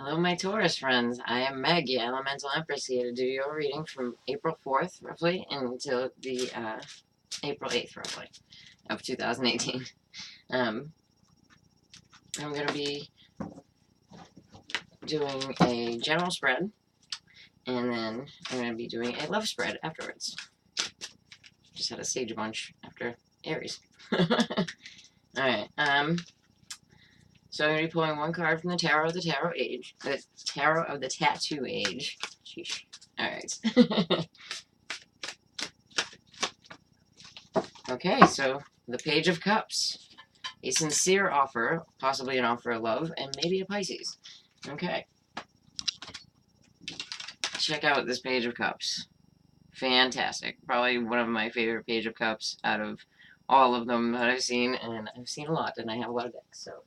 Hello, my Taurus friends. I am Meg, your Elemental Empress, here to do your reading from April 4th, roughly, until the April 8th, roughly, of 2018. I'm going to be doing a general spread, and then I'm going to be doing a love spread afterwards. Just had a sage bunch after Aries. Alright, so I'm going to be pulling one card from the Tarot of the Tarot Age, the Tarot of the Tattoo Age. Sheesh. Alright. Okay, so the Page of Cups. A sincere offer, possibly an offer of love, and maybe a Pisces. Okay. Check out this Page of Cups. Fantastic. Probably one of my favorite Page of Cups out of all of them that I've seen, and I've seen a lot, and I have a lot of decks, so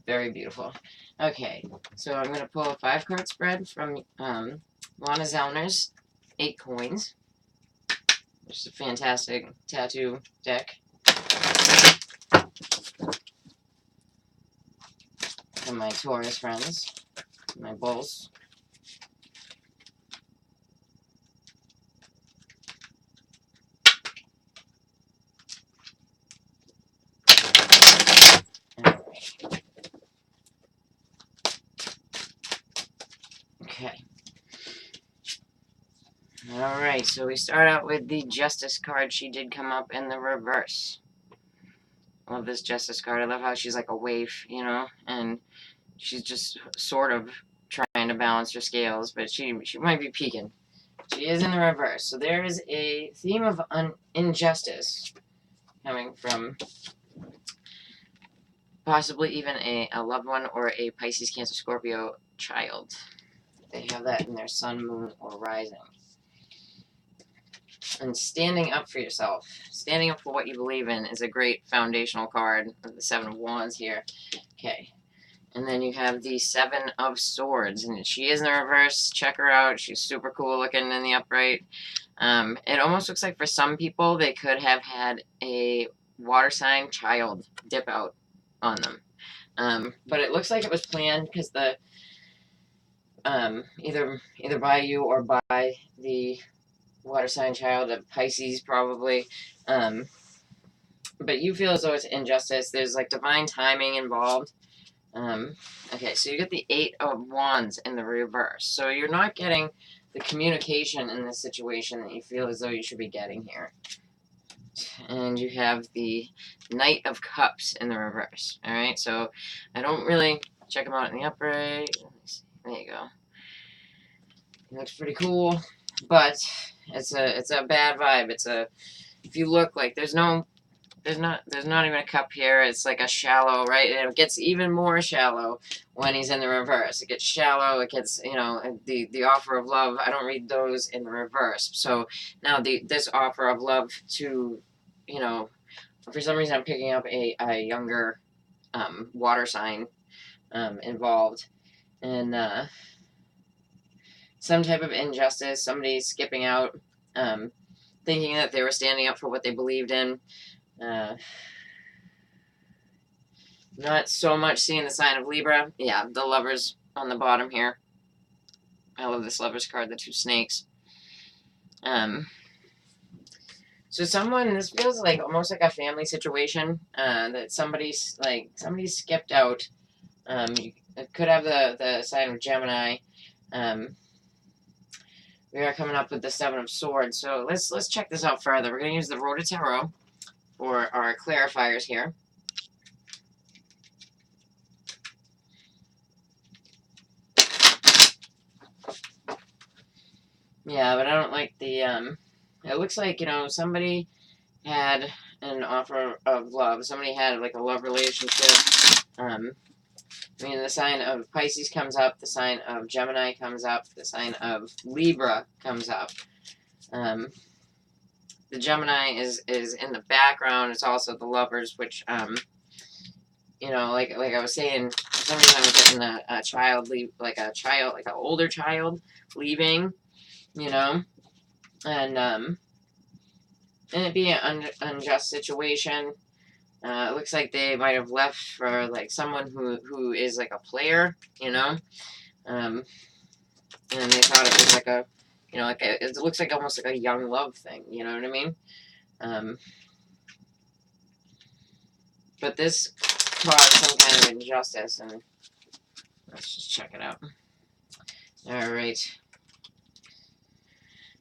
very beautiful. Okay, so I'm going to pull a 5-card spread from Lana Zellner's 8 Coins, which is a fantastic tattoo deck. And my Taurus friends, my bulls. Okay. Alright, so we start out with the Justice card. She did come up in the reverse. I love this Justice card. I love how she's like a waif, you know, and she's just sort of trying to balance her scales, but she might be peeking. She is in the reverse. So there is a theme of injustice coming from possibly even a loved one or a Pisces, Cancer, Scorpio child. They have that in their sun, moon, or rising. And standing up for yourself, standing up for what you believe in, is a great foundational card. The 7 of Wands here. Okay. And then you have the 7 of Swords, and she is in the reverse. Check her out. She's super cool looking in the upright. It almost looks like for some people they could have had a water sign child dip out on them. But it looks like it was planned because the either by you or by the water sign child, a Pisces probably. But you feel as though it's injustice. There's like divine timing involved. Okay, so you get the 8 of Wands in the reverse. So you're not getting the communication in this situation that you feel as though you should be getting here. And you have the Knight of Cups in the reverse. Alright, so I don't really check him out in the upright. There you go. He looks pretty cool, but it's a bad vibe. If you look, like there's not even a cup here. It's like a shallow, right? And it gets even more shallow when he's in the reverse. It gets shallow. It gets, you know, the offer of love. I don't read those in the reverse. So now this offer of love to, you know, for some reason I'm picking up a younger water sign involved, and some type of injustice. Somebody skipping out, thinking that they were standing up for what they believed in. Not so much seeing the sign of Libra. Yeah, the Lovers on the bottom here. I love this Lovers card, the 2 snakes. So this feels like almost like a family situation, that somebody skipped out. You could have the sign of Gemini. We are coming up with the 7 of Swords. So let's check this out further. We're going to use the Rota Tarot for our clarifiers here. Yeah, but I don't like the, it looks like, you know, somebody had an offer of love. Somebody had, like, a love relationship. I mean, the sign of Pisces comes up. The sign of Gemini comes up. The sign of Libra comes up. The Gemini is in the background. It's also the Lovers, which, you know, like I was saying, for some reason I was getting a child leave, like an older child leaving, you know, and it being an unjust situation. It looks like they might have left for like someone who is like a player, you know. And they thought it was like a, you know, it looks like almost like a young love thing, you know what I mean? But this caused some kind of injustice, and let's just check it out. Alright.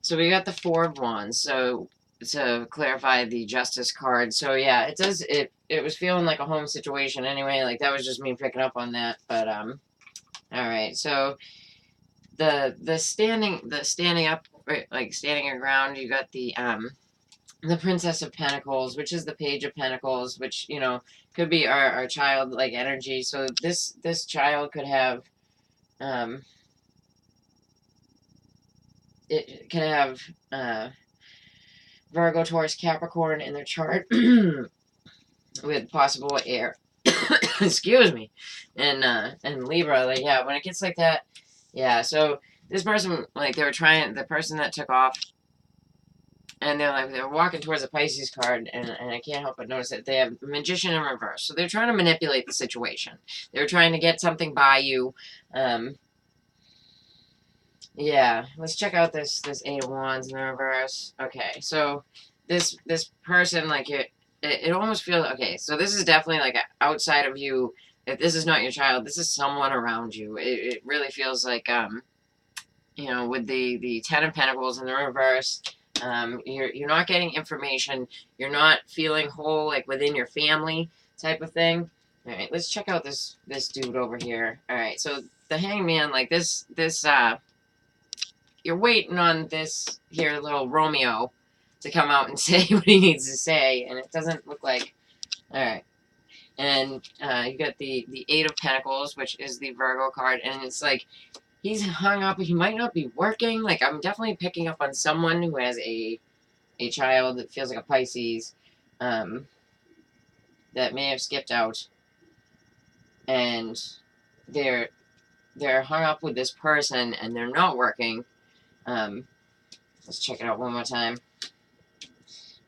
So we got the Four of Wands. So to clarify the Justice card. So yeah, it does, it was feeling like a home situation anyway. Like that was just me picking up on that. But alright. So the standing up, right, like standing your ground, you got the Princess of Pentacles, which is the Page of Pentacles, which, you know, could be our child like energy. So this child could have it can have Virgo, Taurus, Capricorn in their chart with possible air. Excuse me, and Libra. Like, yeah, when it gets like that, yeah. So this person, like, they were trying, the person that took off, and they're walking towards a Pisces card, and I can't help but notice that they have Magician in reverse. So they're trying to manipulate the situation. They're trying to get something by you. Yeah, let's check out this Eight of Wands in the reverse. Okay, so this person, like, it almost feels, okay, so this is definitely like outside of you. If this is not your child, this is someone around you. It really feels like you know, with the Ten of Pentacles in the reverse, you're not getting information. You're not feeling whole, like, within your family type of thing. All right, let's check out this dude over here. All right, so the Hangman, like this you're waiting on this here little Romeo to come out and say what he needs to say, and it doesn't look like. All right, and you got the Eight of Pentacles, which is the Virgo card, and it's like he's hung up. He might not be working. Like, I'm definitely picking up on someone who has a child that feels like a Pisces, that may have skipped out, and they're hung up with this person, and they're not working. Let's check it out one more time.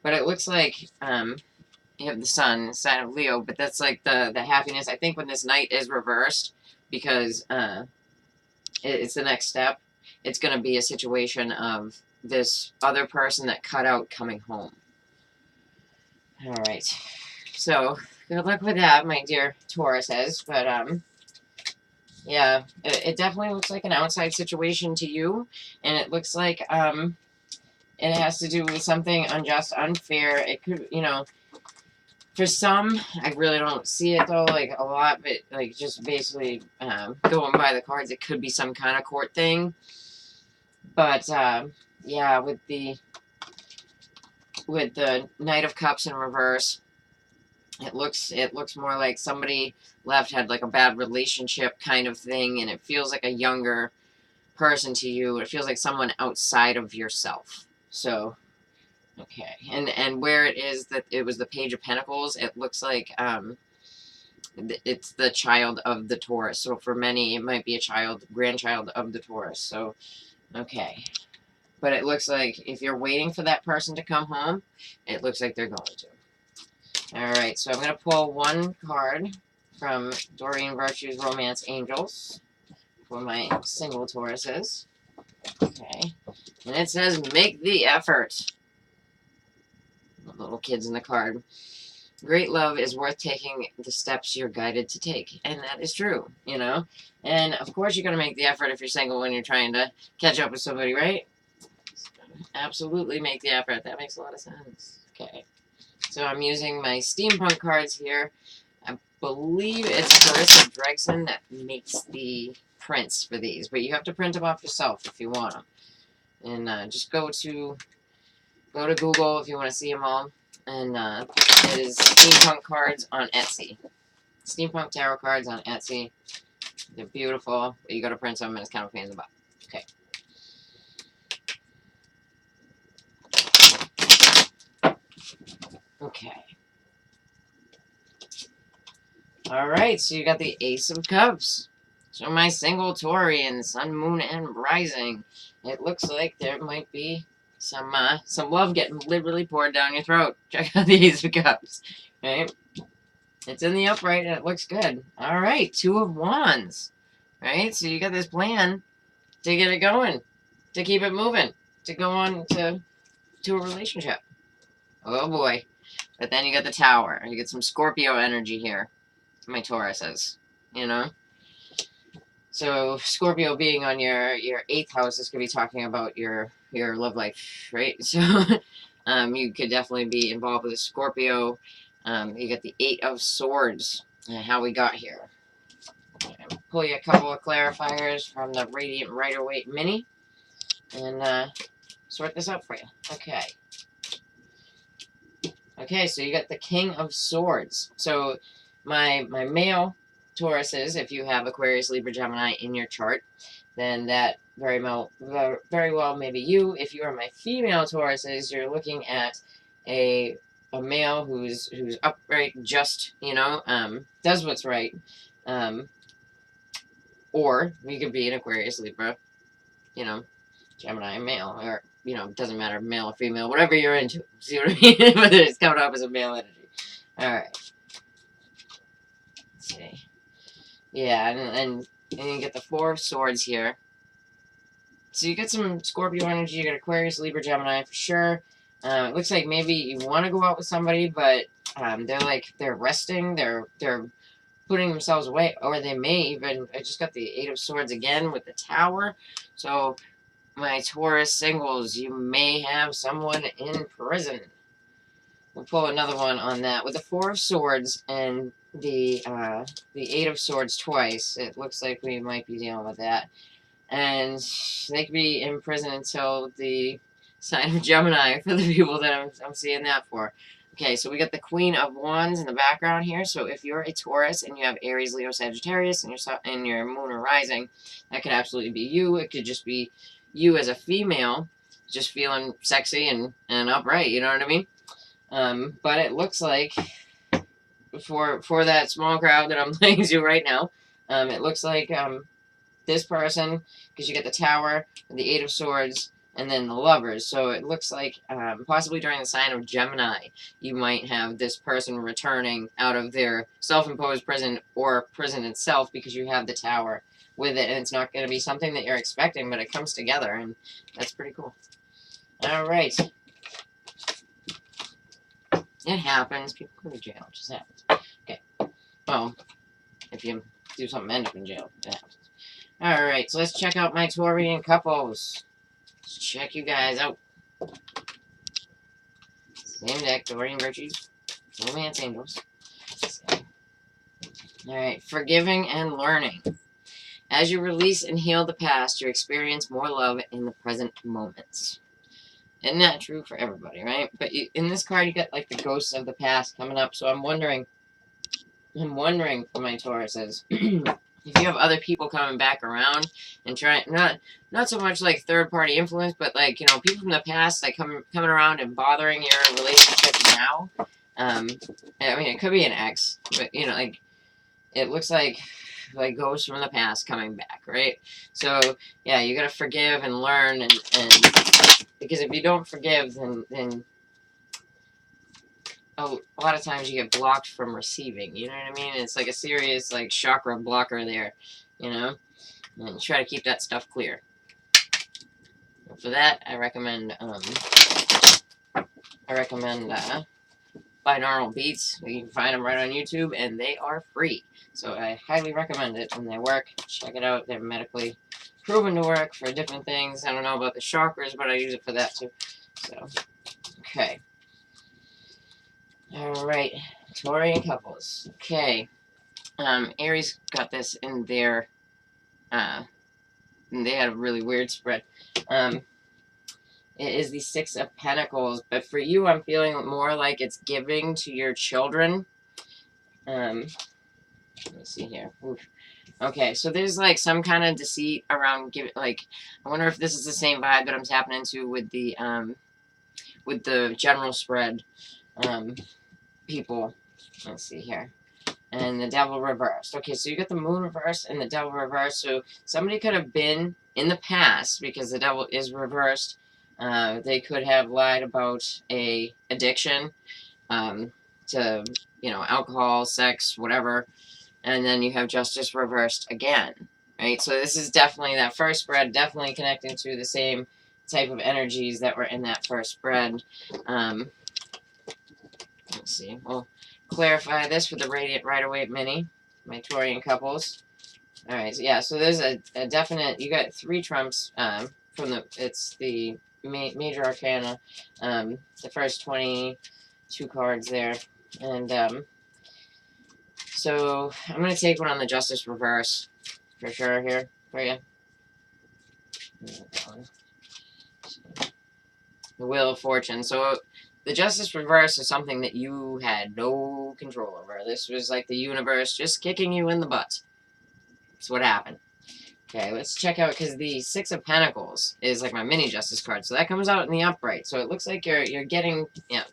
But it looks like you have the sun, sign of Leo, but that's like the happiness. I think when this Knight is reversed, because it's the next step, it's going to be a situation of this other person that cut out coming home. All right. So good luck with that, my dear Tauruses. But yeah, it definitely looks like an outside situation to you, and it looks like it has to do with something unjust, unfair. It could, you know, for some, I really don't see it though, like a lot, but like just basically going by the cards, it could be some kind of court thing. But yeah, with the Knight of Cups in reverse, it looks more like somebody left, had like a bad relationship kind of thing, and it feels like a younger person to you. It feels like someone outside of yourself. So, okay, and where it is that it was the Page of Pentacles, it looks like it's the child of the Taurus. So for many, it might be a grandchild of the Taurus. So, okay. But it looks like if you're waiting for that person to come home, it looks like they're going to. All right, so I'm going to pull one card from Doreen Virtue's Romance Angels for my single Tauruses. Okay. And it says, make the effort. Little kids in the card. Great love is worth taking the steps you're guided to take. And that is true, you know? And, of course, you're going to make the effort if you're single when you're trying to catch up with somebody, right? Absolutely make the effort. That makes a lot of sense. Okay. So I'm using my steampunk cards here. I believe it's Carissa Gregson that makes the prints for these. But you have to print them off yourself if you want them. And just go to Google if you want to see them all. And it is steampunk cards on Etsy. Steampunk tarot cards on Etsy. They're beautiful, but you got to print them, and it's kind of a pain in the butt. Okay. Okay. Alright, so you got the Ace of Cups. So my single Taurian, Sun, Moon, and Rising. It looks like there might be some love getting literally poured down your throat. Check out the Ace of Cups. Right? It's in the upright, and it looks good. Alright, Two of Wands. right? So you got this plan to get it going, to keep it moving, to go on to a relationship. Oh boy. But then you got the Tower. You get some Scorpio energy here. My Tauruses, you know? So Scorpio being on your 8th house, this could be talking about your love life, right? So you could definitely be involved with a Scorpio. You got the 8 of Swords, and how we got here. Pull you a couple of clarifiers from the Radiant Rider-Waite Mini, and sort this out for you. Okay. Okay, so you got the King of Swords. So my male Tauruses, if you have Aquarius, Libra, Gemini in your chart, then that very well maybe you. If you are my female Tauruses, you're looking at a male who's upright, just, does what's right. Or we could be an Aquarius, Libra, Gemini male, or, doesn't matter, male or female, whatever you're into. See what I mean? Whether it's coming up as a male energy. Alright. Let's see. Yeah, and you get the 4 of Swords here. So you get some Scorpio energy, you get Aquarius, Libra, Gemini for sure. It looks like maybe you want to go out with somebody, but they're resting, they're putting themselves away, or they may even, I just got the 8 of Swords again with the Tower, so my Taurus singles, you may have someone in prison. We'll pull another one on that. With the 4 of Swords and the 8 of Swords twice, it looks like we might be dealing with that. And they could be in prison until the sign of Gemini for the people that I'm seeing that for. Okay, so we got the Queen of Wands in the background here. So if you're a Taurus and you have Aries, Leo, Sagittarius in your moon or rising, that could absolutely be you. It could just be you as a female, just feeling sexy and upright, you know what I mean? But it looks like for that small crowd that I'm playing to right now, it looks like this person, because you get the Tower, the 8 of Swords, and then the Lovers. So it looks like possibly during the sign of Gemini, you might have this person returning out of their self-imposed prison or prison itself because you have the Tower with it, and it's not going to be something that you're expecting, but it comes together, and that's pretty cool. All right. It happens. People go to jail. It just happens. Okay. Well, if you do something, end up in jail. It happens. All right. So let's check out my Taurian couples. Let's check you guys out. Same deck, Taurian Virtues. Romance Angels. All right. Forgiving and learning. As you release and heal the past, you experience more love in the present moments. Isn't that true for everybody, right? But in this card, you got like the ghosts of the past coming up. So I'm wondering for my Tauruses, if you have other people coming back around and trying, not so much like third-party influence, but like, people from the past like coming around and bothering your relationship now. I mean, it could be an ex, but like it looks like ghosts from the past coming back, right? So yeah, you gotta forgive and learn, and because if you don't forgive, then a lot of times you get blocked from receiving. You know what I mean? It's like a serious like chakra blocker there, and try to keep that stuff clear. And for that, I recommend binaural beats. You can find them right on YouTube, and they are free. So I highly recommend it, and they work. Check it out. They're medically proven to work for different things. I don't know about the chakras, but I use it for that too. So, okay. All right, Taurian couples. Okay, Aries got this in their. They had a really weird spread. It is the 6 of Pentacles, but for you, I'm feeling more like it's giving to your children. Let me see here. Oof. Okay, so there's like some kind of deceit around giving. Like, I wonder if this is the same vibe that I'm tapping into with the general spread. People. Let's see here. And the Devil reversed. Okay, so you got the Moon reversed and the Devil reversed. So somebody could have been in the past, because the Devil is reversed. They could have lied about a addiction to alcohol, sex, whatever. And then you have Justice reversed again. right? So this is definitely that first spread, definitely connecting to the same type of energies that were in that first spread. Let's see. We'll clarify this for the Radiant Rider-Waite Mini, my Taurian couples. All right, so yeah, so there's a definite, you got 3 trumps from it's the major arcana, the first 22 cards there. And so I'm going to take one on the Justice Reverse for sure here for you. The Wheel of Fortune. So the Justice Reverse is something that you had no control over. This was like the universe just kicking you in the butt. That's what happened. Okay, let's check out, because the Six of Pentacles is like my mini Justice card. So that comes out in the upright. So it looks like you're getting, yeah,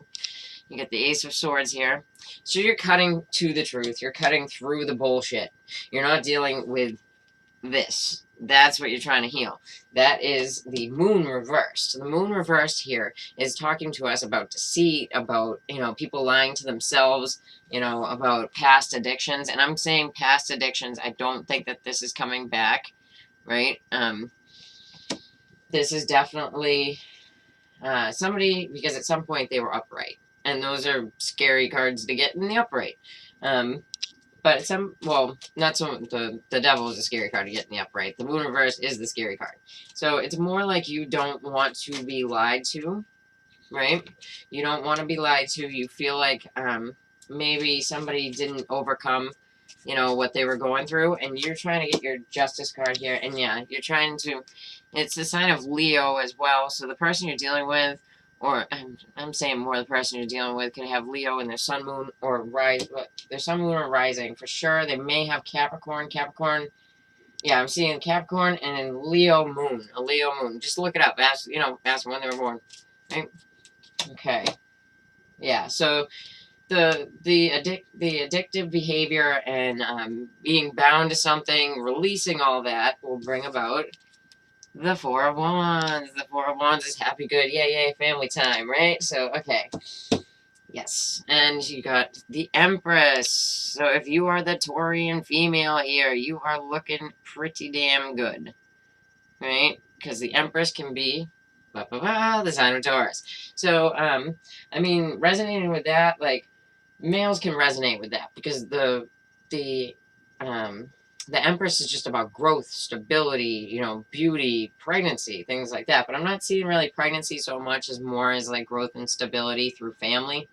you get the Ace of Swords here. So you're cutting to the truth. You're cutting through the bullshit. You're not dealing with this. That's what you're trying to heal. That is the Moon reversed. So the Moon reversed here is talking to us about deceit, about, people lying to themselves, about past addictions. And I'm saying past addictions. I don't think that this is coming back, right? This is definitely somebody, because at some point they were upright. And those are scary cards to get in the upright. But not so. The Devil is a scary card to get in the upright. The Moon reverse is the scary card. So it's more like you don't want to be lied to, right? You don't want to be lied to. You feel like maybe somebody didn't overcome, what they were going through, and you're trying to get your Justice card here. And yeah, you're trying to. It's the sign of Leo as well. So the person you're dealing with, or I'm saying more the person you're dealing with, can have Leo in their sun, moon, or their sun, moon, or rising for sure. They may have Capricorn. Yeah, I'm seeing Capricorn and then Leo moon, a Leo moon. Just look it up. Ask when they were born. Right? Okay. Yeah. So the addictive behavior and being bound to something, releasing all that will bring about the Four of Wands. The Four of Wands is happy, good, yay, family time, right? So, okay. Yes. And you got the Empress. So if you are the Taurian female here, you are looking pretty damn good, right? Because the Empress can be the sign of Taurus. So, resonating with that, like, males can resonate with that because the Empress is just about growth, stability, beauty, pregnancy, things like that. But I'm not seeing really pregnancy so much as more as like growth and stability through family.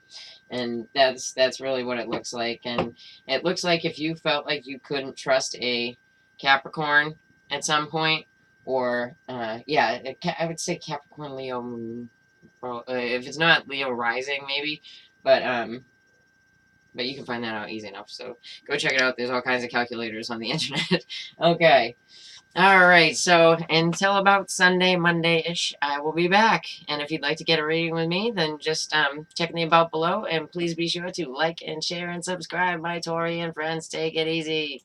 And that's really what it looks like. And it looks like if you felt like you couldn't trust a Capricorn at some point, or I would say Capricorn, Leo, Moon. If it's not Leo rising, maybe, but you can find that out easy enough. So go check it out. There's all kinds of calculators on the internet. Okay. All right. So until about Sunday, Monday-ish, I will be back. And if you'd like to get a reading with me, then just check in the about below. And please be sure to like and share and subscribe, my Taurian friends. Take it easy.